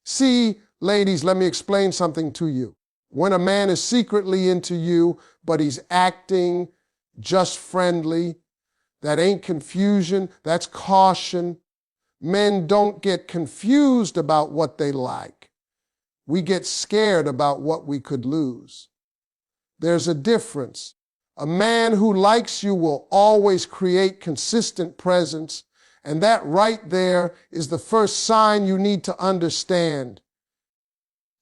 See, ladies, let me explain something to you. When a man is secretly into you, but he's acting just friendly, that ain't confusion, that's caution. Men don't get confused about what they like. We get scared about what we could lose. There's a difference. A man who likes you will always create consistent presence, and that right there is the first sign you need to understand.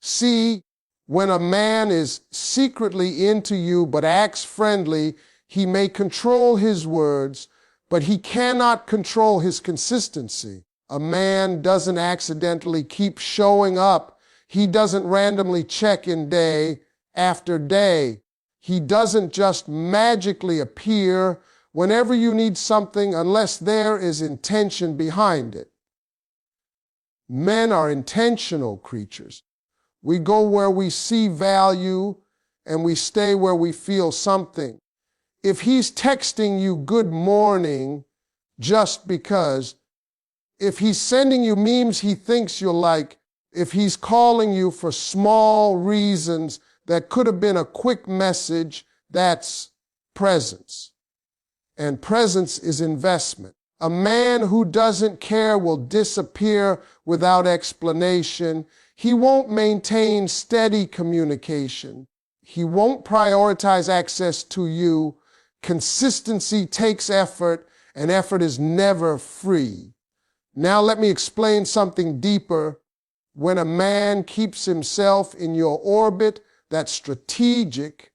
See, when a man is secretly into you but acts friendly, he may control his words, but he cannot control his consistency. A man doesn't accidentally keep showing up. He doesn't randomly check in day after day. He doesn't just magically appear whenever you need something unless there is intention behind it. Men are intentional creatures. We go where we see value and we stay where we feel something. If he's texting you good morning just because, if he's sending you memes he thinks you'll like, if he's calling you for small reasons that could have been a quick message, that's presence. And presence is investment. A man who doesn't care will disappear without explanation. He won't maintain steady communication. He won't prioritize access to you. Consistency takes effort, and effort is never free. Now let me explain something deeper. When a man keeps himself in your orbit, that's strategic.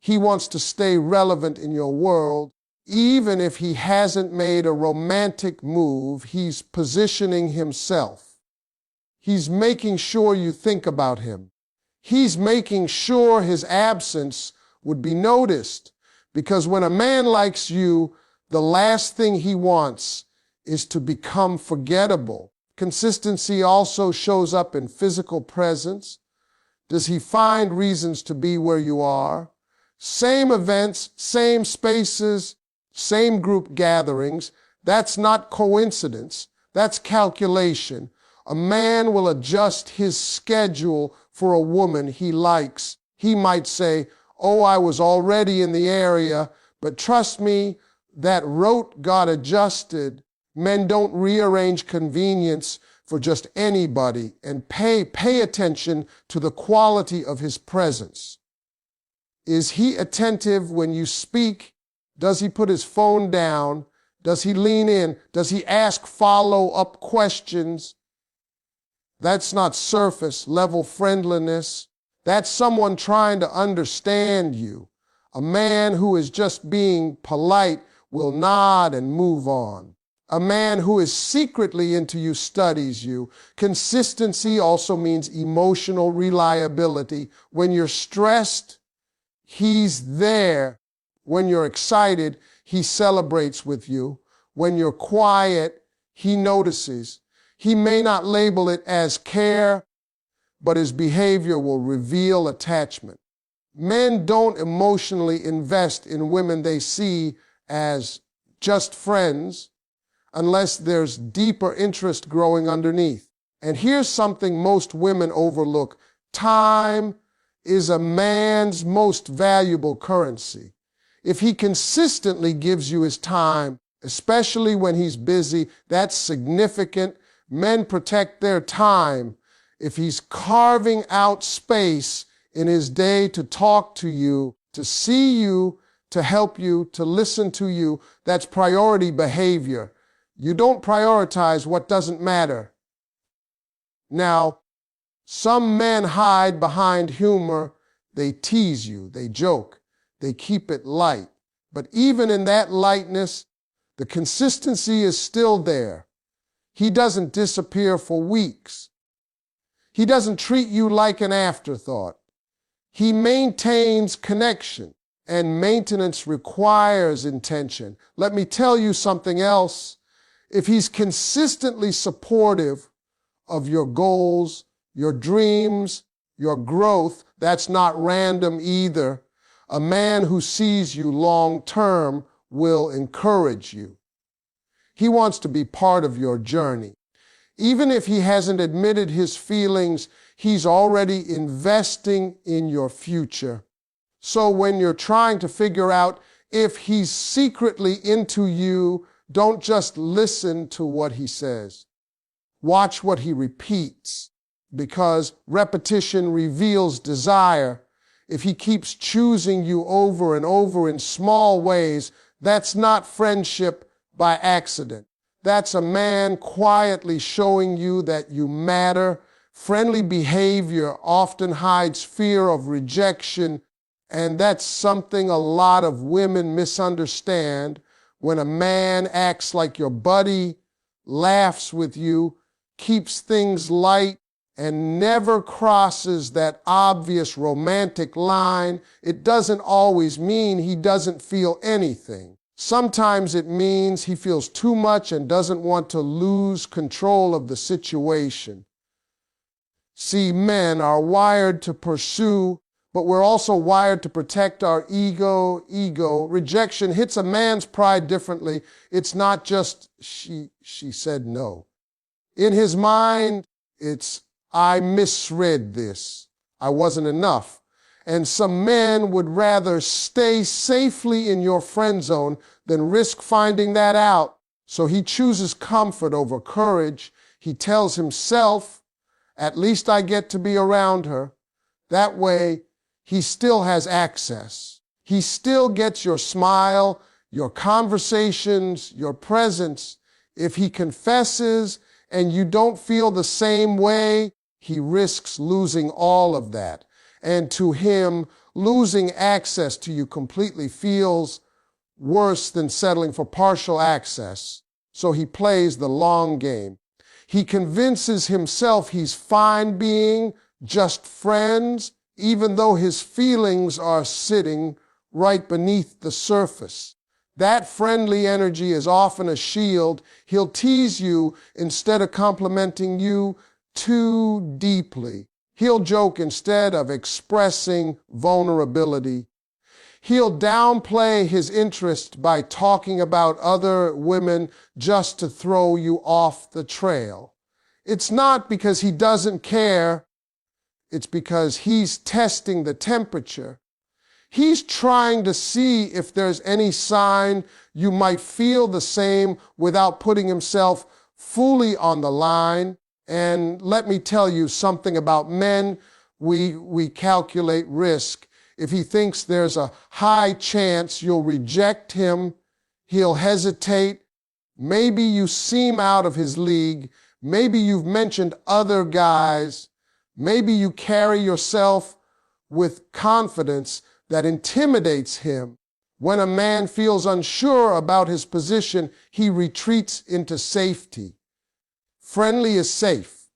He wants to stay relevant in your world. Even if he hasn't made a romantic move, he's positioning himself. He's making sure you think about him. He's making sure his absence would be noticed. Because when a man likes you, the last thing he wants is to become forgettable. Consistency also shows up in physical presence. Does he find reasons to be where you are? Same events, same spaces, same group gatherings. That's not coincidence. That's calculation. A man will adjust his schedule for a woman he likes. He might say, "Oh, I was already in the area, but trust me, that route got adjusted." Men don't rearrange convenience for just anybody, and pay attention to the quality of his presence. Is he attentive when you speak? Does he put his phone down? Does he lean in? Does he ask follow-up questions? That's not surface level friendliness. That's someone trying to understand you. A man who is just being polite will nod and move on. A man who is secretly into you studies you. Consistency also means emotional reliability. When you're stressed, he's there. When you're excited, he celebrates with you. When you're quiet, he notices. He may not label it as care, but his behavior will reveal attachment. Men don't emotionally invest in women they see as just friends unless there's deeper interest growing underneath. And here's something most women overlook. Time is a man's most valuable currency. If he consistently gives you his time, especially when he's busy, that's significant. Men protect their time. If he's carving out space in his day to talk to you, to see you, to help you, to listen to you, that's priority behavior. You don't prioritize what doesn't matter. Now, some men hide behind humor. They tease you, they joke, they keep it light. But even in that lightness, the consistency is still there. He doesn't disappear for weeks. He doesn't treat you like an afterthought. He maintains connection, and maintenance requires intention. Let me tell you something else. If he's consistently supportive of your goals, your dreams, your growth, that's not random either. A man who sees you long term will encourage you. He wants to be part of your journey. Even if he hasn't admitted his feelings, he's already investing in your future. So when you're trying to figure out if he's secretly into you, don't just listen to what he says. Watch what he repeats, because repetition reveals desire. If he keeps choosing you over and over in small ways, that's not friendship by accident. That's a man quietly showing you that you matter. Friendly behavior often hides fear of rejection, and that's something a lot of women misunderstand. When a man acts like your buddy, laughs with you, keeps things light, and never crosses that obvious romantic line, it doesn't always mean he doesn't feel anything. Sometimes it means he feels too much and doesn't want to lose control of the situation. See, men are wired to pursue, but we're also wired to protect our ego. Rejection hits a man's pride differently. It's not just, she said no. In his mind, it's, I misread this. I wasn't enough. And some men would rather stay safely in your friend zone than risk finding that out. So he chooses comfort over courage. He tells himself, at least I get to be around her. That way, he still has access. He still gets your smile, your conversations, your presence. If he confesses and you don't feel the same way, he risks losing all of that. And to him, losing access to you completely feels worse than settling for partial access. So he plays the long game. He convinces himself he's fine being just friends, even though his feelings are sitting right beneath the surface. That friendly energy is often a shield. He'll tease you instead of complimenting you too deeply. He'll joke instead of expressing vulnerability. He'll downplay his interest by talking about other women just to throw you off the trail. It's not because he doesn't care. It's because he's testing the temperature. He's trying to see if there's any sign you might feel the same without putting himself fully on the line. And let me tell you something about men. We calculate risk. If he thinks there's a high chance you'll reject him, he'll hesitate. Maybe you seem out of his league. Maybe you've mentioned other guys. Maybe you carry yourself with confidence that intimidates him. When a man feels unsure about his position, he retreats into safety. Friendly is safe.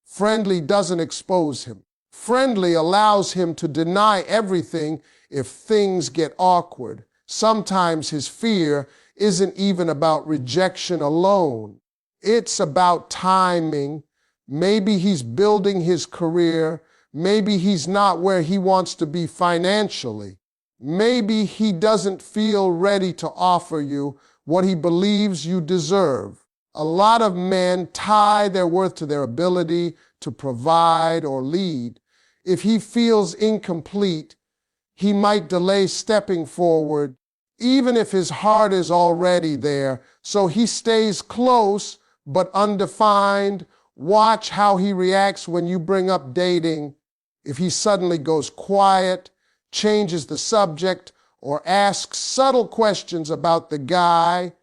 Friendly doesn't expose him. Friendly allows him to deny everything if things get awkward. Sometimes his fear isn't even about rejection alone. It's about timing. Maybe he's building his career. Maybe he's not where he wants to be financially. Maybe he doesn't feel ready to offer you what he believes you deserve. A lot of men tie their worth to their ability to provide or lead. If he feels incomplete, he might delay stepping forward, even if his heart is already there. So he stays close but undefined. Watch how he reacts when you bring up dating. If he suddenly goes quiet, changes the subject, or asks subtle questions about the guy,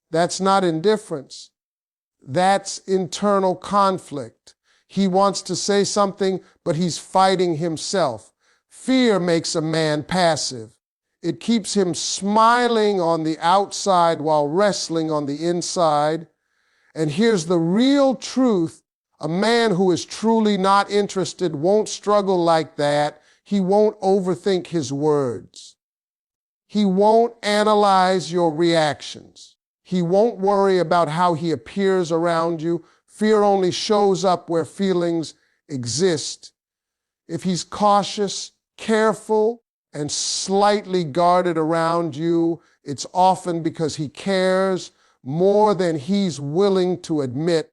that's not indifference. That's internal conflict. He wants to say something, but he's fighting himself. Fear makes a man passive. It keeps him smiling on the outside while wrestling on the inside. And here's the real truth. A man who is truly not interested won't struggle like that. He won't overthink his words. He won't analyze your reactions. He won't worry about how he appears around you. Fear only shows up where feelings exist. If he's cautious, careful, and slightly guarded around you, it's often because he cares more than he's willing to admit.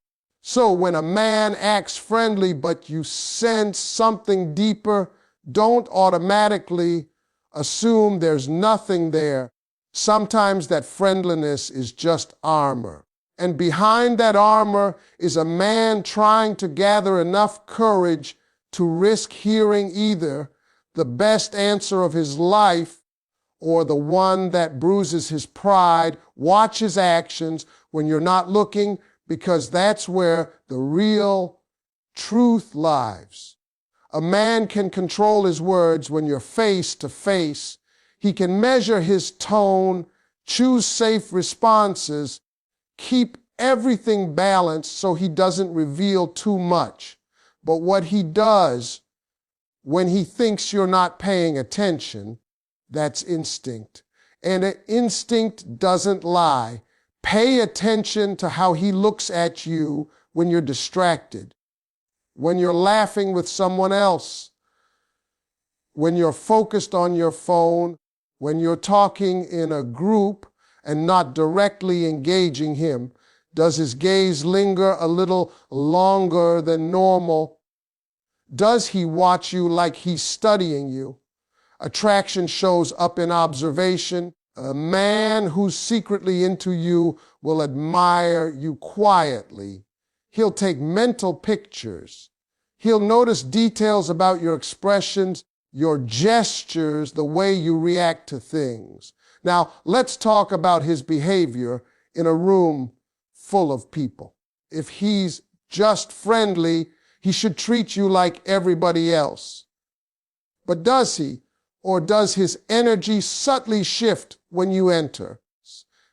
So when a man acts friendly but you sense something deeper, don't automatically assume there's nothing there. Sometimes that friendliness is just armor. And behind that armor is a man trying to gather enough courage to risk hearing either the best answer of his life or the one that bruises his pride. Watch his actions when you're not looking, because that's where the real truth lies. A man can control his words when you're face to face. He can measure his tone, choose safe responses, keep everything balanced so he doesn't reveal too much. But what he does when he thinks you're not paying attention, that's instinct. And an instinct doesn't lie. Pay attention to how he looks at you when you're distracted, when you're laughing with someone else, when you're focused on your phone, when you're talking in a group and not directly engaging him. Does his gaze linger a little longer than normal? Does he watch you like he's studying you? Attraction shows up in observation. A man who's secretly into you will admire you quietly. He'll take mental pictures. He'll notice details about your expressions, your gestures, the way you react to things. Now, let's talk about his behavior in a room full of people. If he's just friendly, he should treat you like everybody else. But does he? Or does his energy subtly shift when you enter?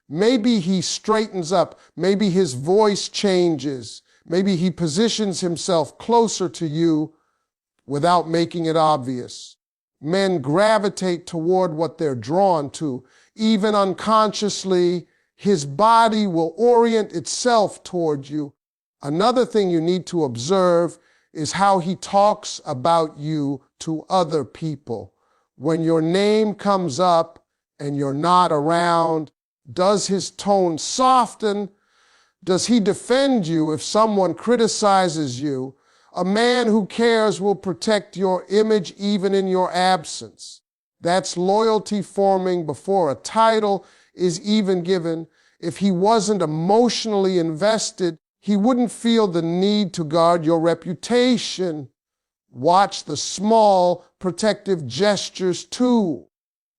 Maybe he straightens up. Maybe his voice changes. Maybe he positions himself closer to you without making it obvious. Men gravitate toward what they're drawn to. Even unconsciously, his body will orient itself toward you. Another thing you need to observe is how he talks about you to other people. When your name comes up and you're not around, does his tone soften? Does he defend you if someone criticizes you? A man who cares will protect your image even in your absence. That's loyalty forming before a title is even given. If he wasn't emotionally invested, he wouldn't feel the need to guard your reputation. Watch the small protective gestures too.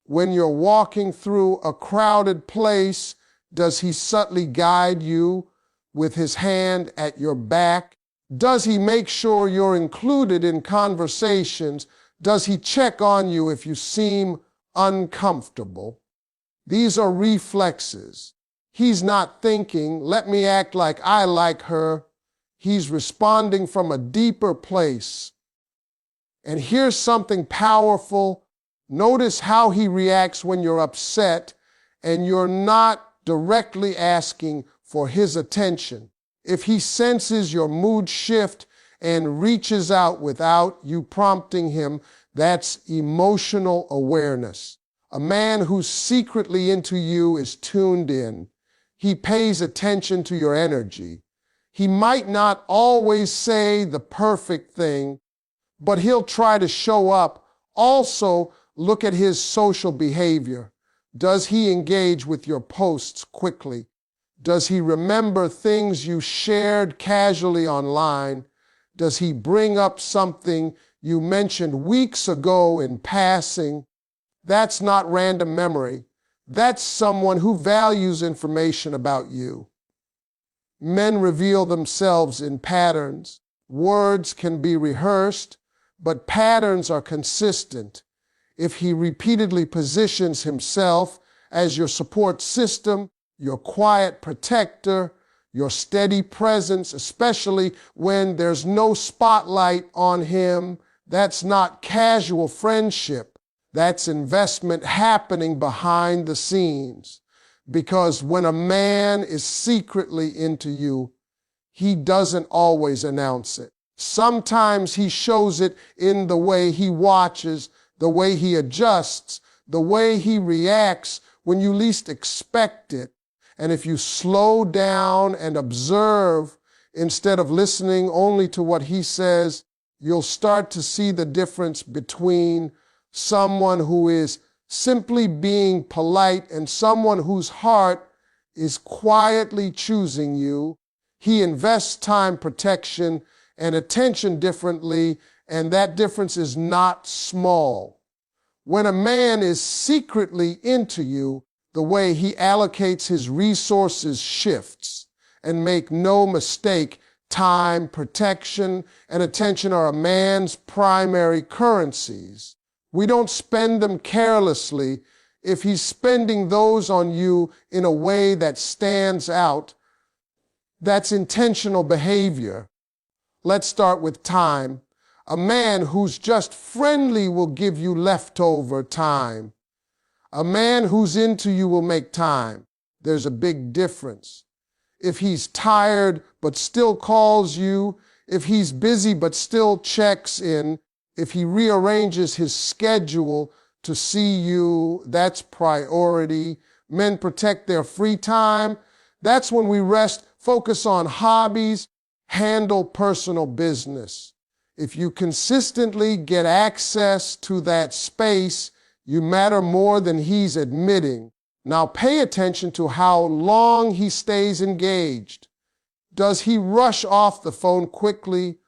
When you're walking through a crowded place, does he subtly guide you with his hand at your back? Does he make sure you're included in conversations? Does he check on you if you seem uncomfortable? These are reflexes. He's not thinking, let me act like I like her. He's responding from a deeper place. And here's something powerful. Notice how he reacts when you're upset and you're not directly asking for his attention. If he senses your mood shift and reaches out without you prompting him, that's emotional awareness. A man who's secretly into you is tuned in. He pays attention to your energy. He might not always say the perfect thing, but he'll try to show up. Also, look at his social behavior. Does he engage with your posts quickly? Does he remember things you shared casually online? Does he bring up something you mentioned weeks ago in passing? That's not random memory. That's someone who values information about you. Men reveal themselves in patterns. Words can be rehearsed, but patterns are consistent. If he repeatedly positions himself as your support system, your quiet protector, your steady presence, especially when there's no spotlight on him, that's not casual friendship. That's investment happening behind the scenes. Because when a man is secretly into you, he doesn't always announce it. Sometimes he shows it in the way he watches, the way he adjusts, the way he reacts when you least expect it. And if you slow down and observe, instead of listening only to what he says, you'll start to see the difference between someone who is simply being polite and someone whose heart is quietly choosing you. He invests time, protection, and attention differently, and that difference is not small. When a man is secretly into you, the way he allocates his resources shifts. And make no mistake, time, protection, and attention are a man's primary currencies. We don't spend them carelessly. If he's spending those on you in a way that stands out, that's intentional behavior. Let's start with time. A man who's just friendly will give you leftover time. A man who's into you will make time. There's a big difference. If he's tired but still calls you, if he's busy but still checks in, if he rearranges his schedule to see you, that's priority. Men protect their free time. That's when we rest, focus on hobbies, handle personal business. If you consistently get access to that space, you matter more than he's admitting. Now pay attention to how long he stays engaged. Does he rush off the phone quickly,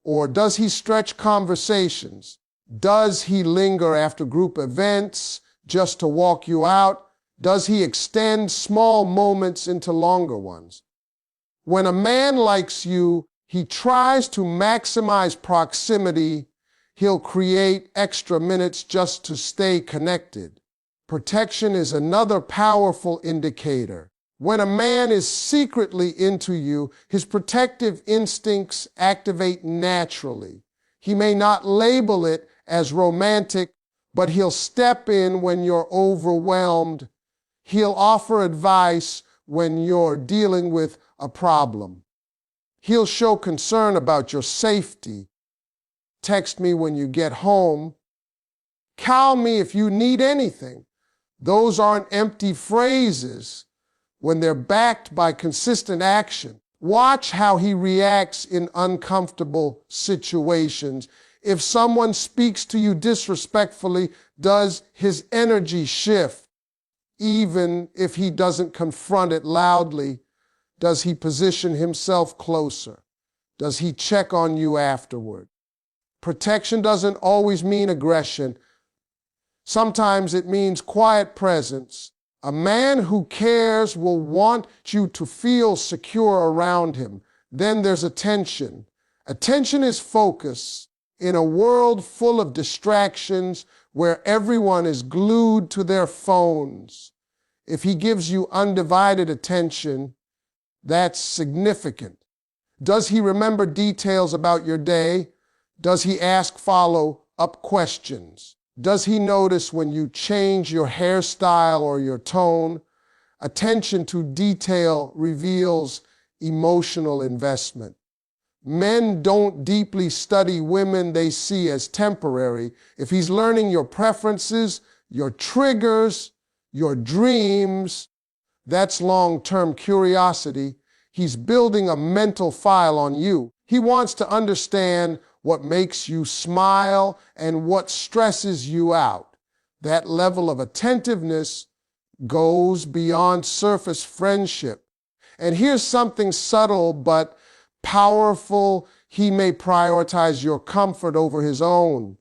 or does he stretch conversations? Does he linger after group events just to walk you out? Does he extend small moments into longer ones? When a man likes you, he tries to maximize proximity. He'll create extra minutes just to stay connected. Protection is another powerful indicator. When a man is secretly into you, his protective instincts activate naturally. He may not label it as romantic, but he'll step in when you're overwhelmed. He'll offer advice when you're dealing with a problem. He'll show concern about your safety. Text me when you get home. Call me if you need anything. Those aren't empty phrases when they're backed by consistent action. Watch how he reacts in uncomfortable situations. If someone speaks to you disrespectfully, does his energy shift? Even if he doesn't confront it loudly, does he position himself closer? Does he check on you afterward? Protection doesn't always mean aggression. Sometimes it means quiet presence. A man who cares will want you to feel secure around him. Then there's attention. Attention is focus. In a world full of distractions where everyone is glued to their phones, if he gives you undivided attention, that's significant. Does he remember details about your day? Does he ask follow-up questions? Does he notice when you change your hairstyle or your tone? Attention to detail reveals emotional investment. Men don't deeply study women they see as temporary. If he's learning your preferences, your triggers, your dreams, that's long-term curiosity. He's building a mental file on you. He wants to understand what makes you smile and what stresses you out. That level of attentiveness goes beyond surface friendship. And here's something subtle but powerful. He may prioritize your comfort over his own.